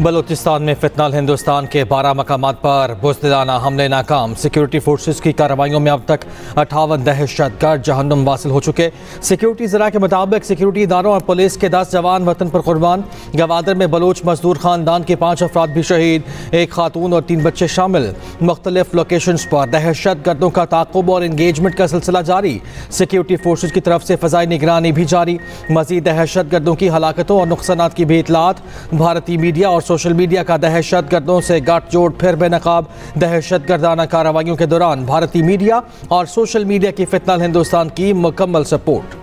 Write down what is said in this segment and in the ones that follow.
बलूचिस्तान में फितनल हिंदुस्तान के 12 मकामात पर बुज़दिलाना हमले नाकाम। सिक्योरिटी फोर्सेस की कार्रवाइयों में अब तक 58 दहशतगर्द जहन्नुम वासिल हो चुके। सिक्योरिटी ज़रा के मुताबिक सिक्योरिटी इदारों और पुलिस के 10 जवान वतन पर कुर्बान। गवादर में बलूच मजदूर खानदान के 5 अफराद भी शहीद, 1 खातून और 3 बच्चे शामिल। मुख्तलिफ लोकेशंस पर दहशत गर्दों का ताक़ुब और इंगेजमेंट का सिलसिला जारी। सिक्योरिटी फोर्सेस की तरफ से फ़ज़ाई निगरानी भी जारी। मज़ीद दहशत गर्दों की हलाकतों और नुकसानात की भी इतलात। भारतीय मीडिया और सोशल मीडिया का दहशत गर्दों से गठजोड़ फिर बेनकाब। दहशत गर्दाना कार्रवाइयों के दौरान भारतीय मीडिया और सोशल मीडिया की फितनल हिंदुस्तान की मुकम्मल सपोर्ट।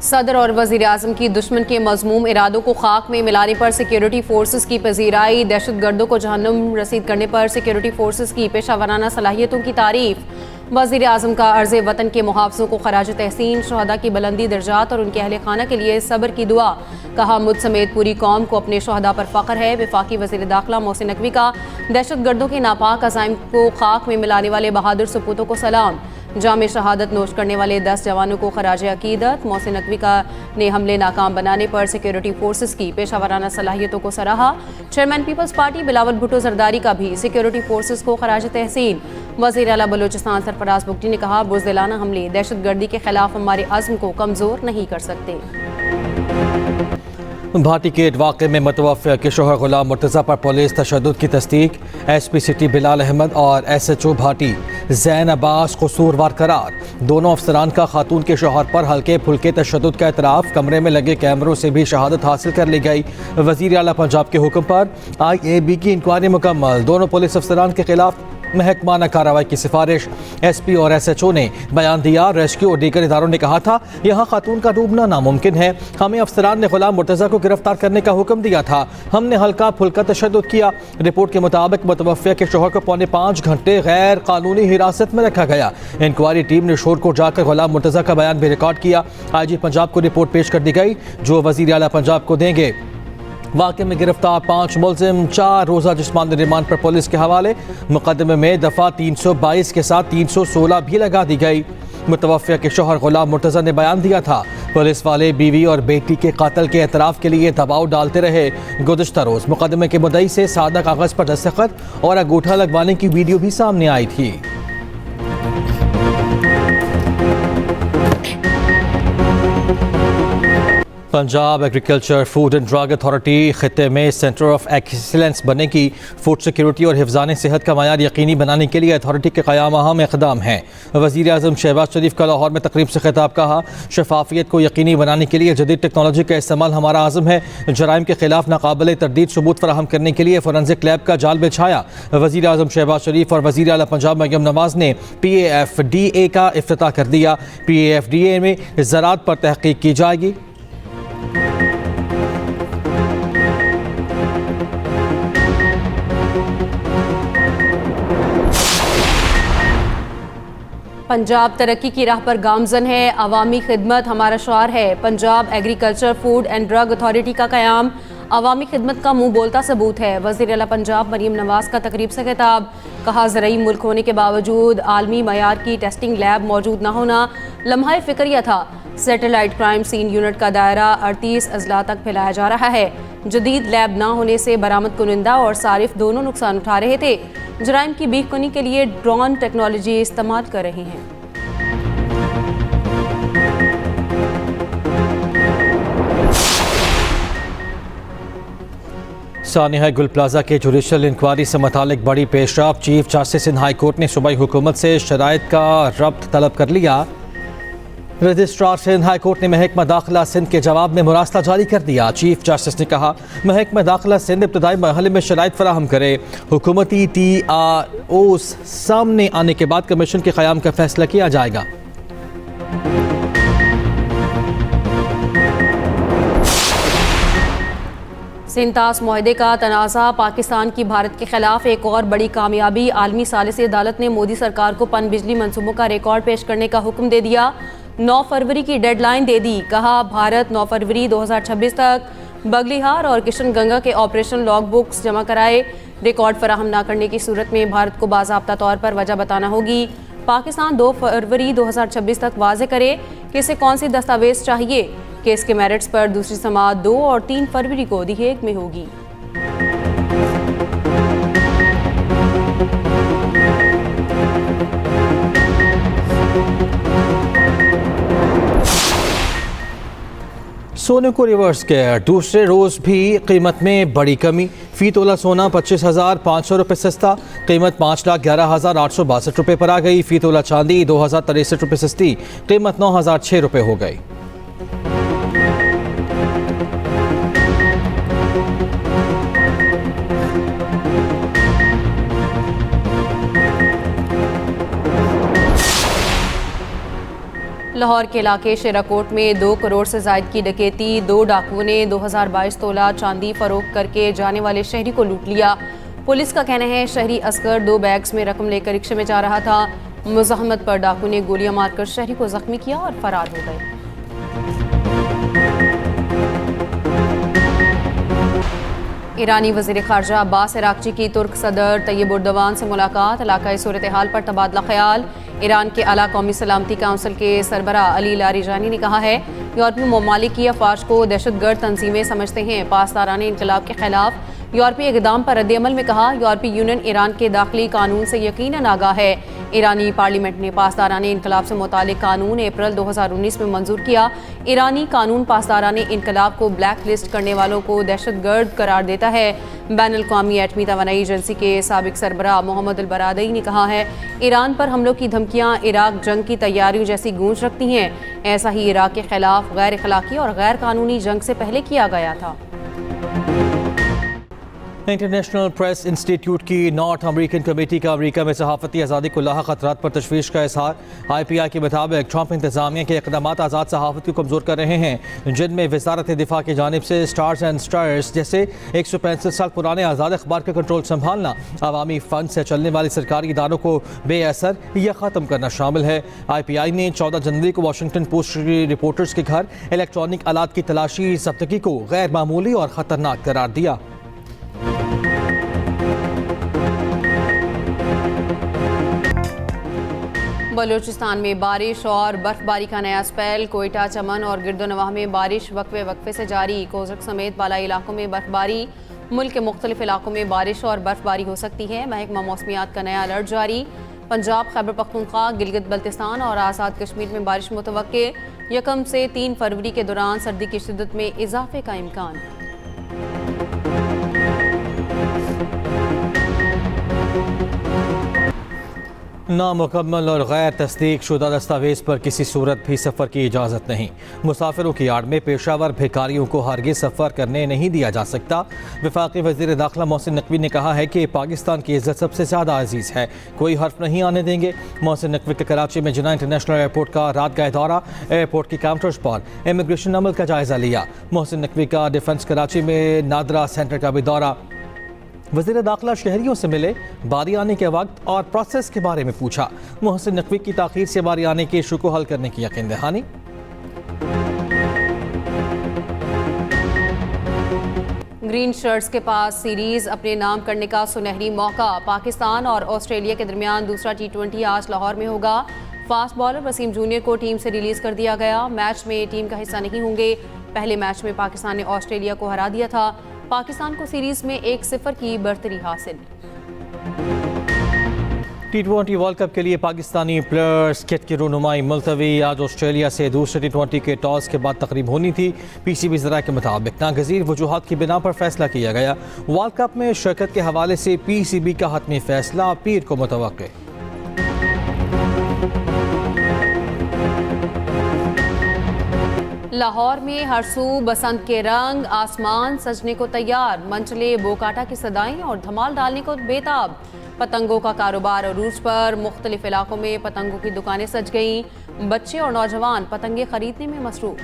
सदर और वज़ीर आज़म की दुश्मन के मज़मूम इरादों को खाक में मिलाने पर सिक्योरिटी फोर्सेस की पजीराई। दहशत गर्दों को जहन्नुम रसीद करने पर सिक्योरिटी फोर्सेस की पेशावराना सलाहियतों की तारीफ। वज़ीर आज़म का अर्ज़ वतन के मुहाफ़िज़ों को खराज तहसीन। शहदा की बुलंदी दर्जात और उनके अहले खाना के लिए सब्र की दुआ। कहा मुझ समेत पूरी कौम को अपने शहदा पर फ़ख्र है। वफाकी वज़ीर दाखिला मोहसिन नकवी का दहशत गर्दों के नापाक अज़ाइम को खाक में मिलाने वाले बहादुर सपूतों को सलाम। जामे शहादत नोश करने वाले 10 जवानों को खराज अकीदत। मोहसिन नकवी ने हमले नाकाम बनाने पर सिक्योरिटी फोर्सेस की पेशावराना सलाहियतों को सराहा। चेयरमैन पीपल्स पार्टी बिलावल भुट्टो जरदारी का भी सिक्योरिटी फोर्सेस को खराज तहसीन। वज़ीर आला बलूचिस्तान सरफराज बुगटी ने कहा बुज़दिलाना हमले दहशत गर्दी के खिलाफ हमारे अज़्म को कमज़ोर नहीं कर सकते। भाटी गेट वाक़े में मुतवफ़्फ़ा के शोहर गुलाम मुर्तज़ा पर पुलिस तशद्दुद की तस्दीक। एसपी सिटी बिलाल अहमद और SHO भाटी ज़ैन अब्बास कसूरवार करार। दोनों अफसरान का खातून के शोहर पर हल्के फुल्के तशद्दुद का एतराफ़। कमरे में लगे कैमरों से भी शहादत हासिल कर ली गई। वज़ीर आला पंजाब के हुक्म पर IAB की इंक्वायरी मुकम्मल। दोनों पुलिस अफसरान के खिलाफ महकमाना कार्रवाई की सिफारिश। SP और SHO ने बयान दिया। रेस्क्यू और दीगर इदारों ने कहा था यहाँ खातून का डूबना नामुमकिन है। हमें अफसरान ने गुलाम मुर्तज़ा को गिरफ्तार करने का हुक्म दिया था, हमने हल्का फुल्का तशद्दुद किया। रिपोर्ट के मुताबिक मुतवफ़्फ़ा के शोहर को पौने 5 घंटे गैर कानूनी हिरासत में रखा गया। इंक्वायरी टीम ने शोरकोट जाकर गुलाम मुर्तज़ा का बयान भी रिकॉर्ड किया। IG पंजाब को रिपोर्ट पेश कर दी गई जो वज़ीर आला पंजाब को देंगे। वाक़े में गिरफ्तार 5 मुलजिम 4 रोज़ा जिस्मानी रिमांड पर पुलिस के हवाले। मुकदमे में दफ़ा 322 के साथ 316 भी लगा दी गई। मुतवफ़्फ़ा के शोहर गुलाम मुर्तज़ा ने बयान दिया था पुलिस वाले बीवी और बेटी के कत्ल के एतराफ़ के लिए दबाव डालते रहे। गुज़िश्ता रोज़ मुकदमे के मुद्दई से सादा कागज़ पर दस्तखत और अंगूठा लगवाने की वीडियो भी सामने आई थी। Punjab agriculture food and drug authority खित्ते में सेंटर ऑफ एक्सीलेंस बनेगी। फूड सिक्योरिटी और हिफ्ज़ान सेहत का मयार यकीनी बनाने के लिए अथॉरिटी के क़याम अहम इक़दाम हैं। वज़ीर आज़म शहबाज शरीफ का लाहौर में तकरीब से खिताब। कहा शफाफियत को यकीनी बनाने के लिए जदीद टेक्नोलॉजी का इस्तेमाल हमारा आज़म है। जराइम के खिलाफ नाकाबिल तरदीद सबूत फराहम करने के लिए फोरेंसिक लैब का जाल बिछाया। वज़ीर आज़म शहबाज शरीफ और वज़ीर आला पंजाब मरियम नवाज़ ने PAFDA का इफ्तिताह कर दिया। PAFDA में ज़राअत पर तहक़ीक़ की जाएगी। पंजाब तरक्की की राह पर गामजन है, अवामी खिदमत हमारा शुआर है। Punjab agriculture food and drug authority का क़याम अवामी खिदमत का मुँह बोलता सबूत है। वज़ीर आला पंजाब मरियम नवाज़ का तकरीब से खिताब। कहा ज़रई मुल्क होने के बावजूद आलमी मयार की टेस्टिंग लैब मौजूद न होना लम्हा फ़िक्रिया था। सैटेलाइट क्राइम सीन यूनिट का दायरा 38 अजला तक फैलाया जा रहा है। जदीद लैब ना होने से बरामद कुनिंदा और सारिफ दोनों नुकसान उठा रहे थे। जराइम की बीखकुनी के लिए ड्रोन टेक्नोलॉजी इस्तेमाल कर रहे हैं। सानिया गुल प्लाजा के जुडिशल इंक्वायरी से मुतालिक बड़ी पेशरफ। Chief justice in high court ने सूबाई हुकूमत से शराइत का रब्त तलब कर लिया। रजिस्ट्रार सिंध हाई कोर्ट ने महकमा दाखिला सिंध के जवाब में मुरासला जारी कर दिया। चीफ जस्टिस ने कहा महकमा दाखिला सिंध इब्तदाई मरहले में शराइत फराहम करे। हुकूमती TROs सामने आने के बाद कमीशन के क़याम का फैसला किया जाएगा। सिंतास मुआहदे का तनाज़ा पाकिस्तान की भारत के खिलाफ एक और बड़ी कामयाबी। आलमी सालिसी अदालत ने मोदी सरकार को पन बिजली मंसूबों का रिकॉर्ड पेश करने का हुक्म दे दिया। 9 फरवरी की डेडलाइन दे दी। कहा भारत 9 फरवरी 2026 तक बगलिहार और किशन गंगा के ऑपरेशन लॉग बुक्स जमा कराए। रिकॉर्ड फराहम न करने की सूरत में भारत को बाज़ाब्ता तौर पर वजह बताना होगी। पाकिस्तान 2 फरवरी 2026 तक वाज़े करे कि इसे कौन सी दस्तावेज चाहिए। केस के मेरिट्स पर दूसरी समाअत 2 और 3 फरवरी को दी हेग में होगी। सोने को रिवर्स किया, दूसरे रोज़ भी कीमत में बड़ी कमी। फ़ी तोला सोना 25,500 रुपये सस्ता, कीमत 5,11,862 रुपये पर आ गई। फ़ी तोला चांदी 2,063 रुपये सस्ती, कीमत 9,006 रुपये हो गई। लाहौर के इलाके शेराकोट में 2 करोड़ से जायद की डकैती। 2 डाकुओं ने 2022 तोला चांदी फरोख्त करके जाने वाले शहरी को लूट लिया। पुलिस का कहना है शहरी असगर 2 बैग्स में रकम लेकर रिक्शे में जा रहा था। मुज़ाहमत पर डाकू ने गोलियां मारकर शहरी को जख्मी किया और फरार हो गए। ईरानी वज़ीर ख़ारजा अब्बास अराक़ची की तुर्क सदर तैयब उर्दवान से मुलाकात। इलाकाई सूरत हाल पर तबादला ख्याल। ईरान के आला कौमी सलामती काउंसिल के सरबरा अली लारिजानी ने कहा है यूरोपीय ममालिक की अफवाज को दहशतगर्द तंजीमें समझते हैं। पासदाराने इनकलाब के खिलाफ यूरोपीय इक़दाम पर रद्द-ए-अमल में कहा यूरोपीय यूनियन ईरान के दाखिली कानून से यकीनन आगाह है। ईरानी पार्लियामेंट ने पासदाराने इनकलाब से मुतालिक कानून अप्रैल 2019 में मंजूर किया। ईरानी कानून पासदाराने इनकलाब को ब्लैक लिस्ट करने वालों को दहशतगर्द करार देता है। बैनुल-अक़वामी एटमी तवानाई एजेंसी के साबिक सरबराह मोहम्मद अल बरादई ने कहा है ईरान पर हमलों की धमकियां इराक जंग की तैयारियों जैसी गूंज रखती हैं। ऐसा ही इराक के खिलाफ गैर अखलाकी और गैर कानूनी जंग से पहले किया गया था। इंटरनेशनल प्रेस इंस्टीट्यूट की नॉर्थ अमेरिकन कमेटी का अमेरिका में सहाफ़ती आज़ादी को लाहक खतरात पर तशवीश का इजहार। IPI के मुताबिक ट्रंप इंतजामिया के इक़दाम आज़ाद सहाफ़त को कमज़ोर कर रहे हैं, जिनमें वज़ारत दिफा की जानिब से स्टार्स एंड स्टार्स जैसे 165 साल पुराने आज़ाद अखबार का कंट्रोल संभालना, अवामी फ़ंड से चलने वाले सरकारी इदारों को बेअसर या ख़त्म करना शामिल है। IPI ने 14 जनवरी को वाशिंगटन पोस्ट रिपोर्टर्स के घर इलेक्ट्रॉनिक आलात की तलाशी ज़ब्तगी को गैर मामूली और ख़तरनाक करार दिया। बलूचिस्तान में बारिश और बर्फबारी का नया स्पेल। कोयटा, चमन और गिरदोनवाह में बारिश वक्फे वक्फे से जारी। कोज़क समेत बालाई इलाकों में बर्फबारी। मुल्क के मुख्तलिफ इलाकों में बारिश और बर्फबारी हो सकती है। महकमा मौसमियात का नया अलर्ट जारी। पंजाब, खैबर पख्तूनख्वा, गिलगित बल्तिस्तान और आज़ाद कश्मीर में बारिश मुतवक्के। 1 से 3 फरवरी के दौरान सर्दी की शिद्दत में इजाफे का इम्कान। नामुकम्मल और गैर तस्दीक शुदा दस्तावेज़ पर किसी सूरत भी सफ़र की इजाज़त नहीं। मुसाफिरों की आड़ में पेशावर भिखारियों को हरगिज़ सफ़र करने नहीं दिया जा सकता। वफाकी वज़ीर दाखिला मोहसिन नकवी ने कहा है कि पाकिस्तान की इज़्ज़त सबसे ज़्यादा अजीज़ है, कोई हर्फ नहीं आने देंगे। मोहसिन नकवी के कराची में जिन्ना इंटरनेशनल एयरपोर्ट का रात का दौरा। एयरपोर्ट की काउंटर्स पर इमिग्रेशन अमल का जायज़ा लिया। मोहसिन नकवी का डिफेंस कराची में नादरा सेंटर का भी दौरा। वज़ीर दाखिला शहरियों से मिले, बारी आने के वक्त और प्रोसेस के बारे में पूछा। मोहसिन नकवी की ताख़ीर से बारी आने के इशू को हल करने की यकीन दहानी। ग्रीन शर्ट्स के पास सीरीज अपने नाम करने का सुनहरी मौका। पाकिस्तान और ऑस्ट्रेलिया के दरमियान दूसरा T20 आज लाहौर में होगा। फास्ट बॉलर वसीम जूनियर को टीम से रिलीज कर दिया गया। मैच में टीम का हिस्सा नहीं होंगे। पहले मैच में पाकिस्तान ने ऑस्ट्रेलिया को हरा दिया था। पाकिस्तान को सीरीज में 1-0 की बढ़तरी हासिल। T20 वर्ल्ड कप के लिए पाकिस्तानी प्लेयर्स किट की रुनुमाई मुलतवी। आज ऑस्ट्रेलिया से दूसरे T20 के टॉस के बाद तकरीब होनी थी। PCB ज़राए के मुताबिक नागज़ीर वजूहात की बिना पर फैसला किया गया। वर्ल्ड कप में शिरकत के हवाले से PCB का हतमी फैसला पीर को मुतवक्के। लाहौर में हर सू बसंत के रंग, आसमान सजने को तैयार। मंचले बोकाटा की सदाएं और धमाल डालने को बेताब। पतंगों का कारोबार अरूज पर। मुख्तलिफ इलाकों में पतंगों की दुकानें सज गईं। बच्चे और नौजवान पतंगे खरीदने में मसरूफ।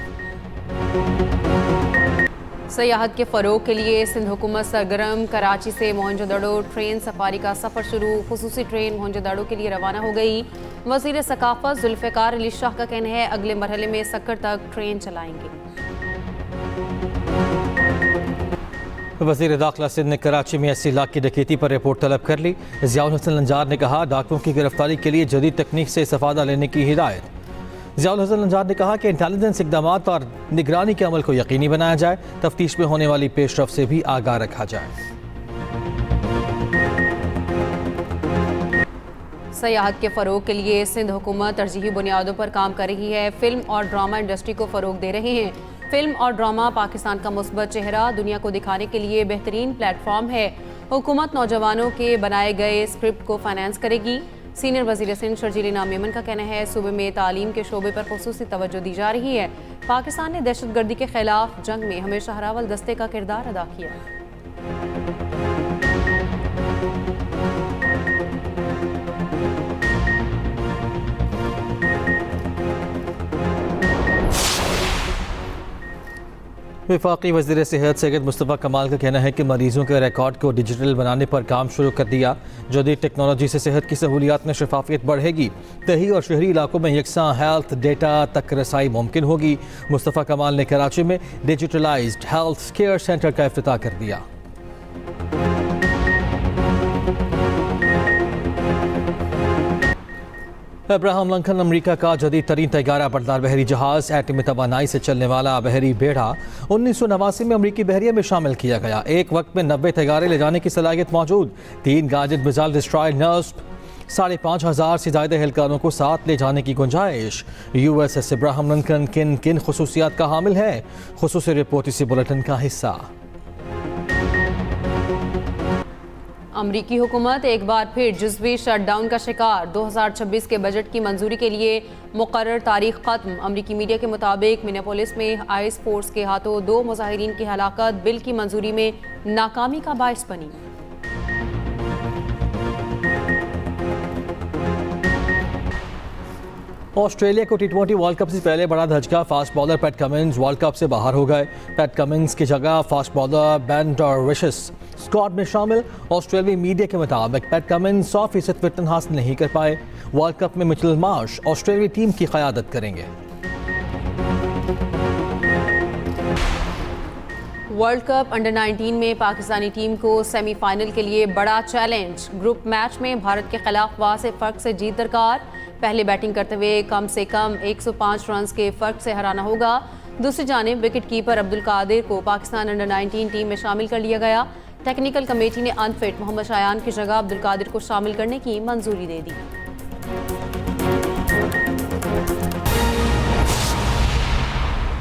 सयाहत के फ़रोग के लिए सिंध हुकूमत सरगर्म। कराची से मोहनजोदड़ो ट्रेन सफारी का सफ़र शुरू। खुसूसी ट्रेन मोहनजोदड़ो के लिए रवाना हो गई। वज़ीर सकाफ़त जुल्फ़िकार अली शाह का कहना है अगले मरहले में सक्कर तक ट्रेन चलाएंगे। वज़ीर दाखिला सिंध ने कराची में 80 लाख की डकैती पर रिपोर्ट तलब कर ली। ज़ियाउल हसन लंजार ने कहा डाकुओं की गिरफ्तारी के लिए जदीद तकनीक से इस्तेफादा लेने की हिदायत। ज़ियाउल हसन लंजार ने कहा कि इंटेलिजेंस इकदाम और निगरानी के अमल को यकीनी बनाया जाए, तफ्तीश में होने वाली पेशरफ से भी आगाह रखा जाए। सयाहत के फ़रोग के लिए सिंध हुकूमत तरजीही बुनियादों पर काम कर रही है। फिल्म और ड्रामा इंडस्ट्री को फ़रोग दे रहे हैं। फिल्म और ड्रामा पाकिस्तान का मुस्बत चेहरा दुनिया को दिखाने के लिए बेहतरीन प्लेटफॉर्म है। हुकूमत नौजवानों के बनाए गए स्क्रिप्ट को फाइनेंस करेगी। सीनियर वज़ीर सिंध शर्जील इनाम मेमन का कहना है सूबे में तालीम के शोबे पर खुसूसी तवज्जो दी जा रही है। पाकिस्तान ने दहशतगर्दी के खिलाफ जंग में हमेशा हरावल दस्ते का किरदार अदा किया। वफाकी वज़ीर सेहत सैयद मुस्तफ़ा कमाल का कहना है कि मरीजों के रिकॉर्ड को डिजिटल बनाने पर काम शुरू कर दिया। जदीद टेक्नोलॉजी से सेहत की सहूलियात में शफाफियत बढ़ेगी। तही और शहरी इलाकों में यकसा हेल्थ डेटा तक रसाई मुमकिन होगी। मुस्तफ़ा कमाल ने कराची में डिजिटलाइज्ड हेल्थ केयर सेंटर का इफ्तिताह कर दिया। अब्राहम लिंकन अमरीका का जदीद तरीन तैयारा बरदार बहरी जहाज एटमी तवानाई से चलने वाला बहरी बेड़ा 1989 में अमरीकी बहरिया में शामिल किया गया। एक वक्त में 90 तैयारे ले जाने की सलाहियत मौजूद। 3 गाजिड मिसाइल डिस्ट्रॉयर 5,500 से ज़्यादा एहलकारों को साथ ले जाने की गुंजाइश। USS अब्राहम लिंकन किन किन खसूसियात का हामिल है, खुसूसी रिपोर्ट इसी बुलेटिन का हिस्सा। अमरीकी हुकूमत एक बार फिर जुज़वी शटडाउन का शिकार। 2026 के बजट की मंजूरी के लिए मुकर्रर तारीख खत्म। अमरीकी मीडिया के मुताबिक मिनेपोलिस में आइस फोर्स के हाथों 2 मुजाहिरीन की हलाकत बिल की मंजूरी में नाकामी का बाइस बनी। ऑस्ट्रेलिया को T20 वर्ल्ड कप से पहले बड़ा धचका। Fast bowler Pat Cummins world cup से बाहर हो गए। पैट कमिंस की जगह fast bowler Ben Dwarshuis squad में शामिल। ऑस्ट्रेलियाई मीडिया के मुताबिक पैट कमिंस 100% फिटनेस हासिल नहीं कर पाए। वर्ल्ड कप में मिचेल मार्श ऑस्ट्रेलियाई टीम की क़यादत करेंगे। वर्ल्ड कप अंडर 19 में पाकिस्तानी टीम को सेमीफाइनल के लिए बड़ा चैलेंज। ग्रुप मैच में भारत के खिलाफ वाज़ेह फ़र्क से जीत दरकार। पहले बैटिंग करते हुए कम से कम 105 रन के फ़र्क से हराना होगा। दूसरी जानिब विकेट कीपर अब्दुल कादिर को पाकिस्तान अंडर 19 टीम में शामिल कर लिया गया। टेक्निकल कमेटी ने अनफिट मोहम्मद शायान की जगह अब्दुल कादिर को शामिल करने की मंजूरी दे दी।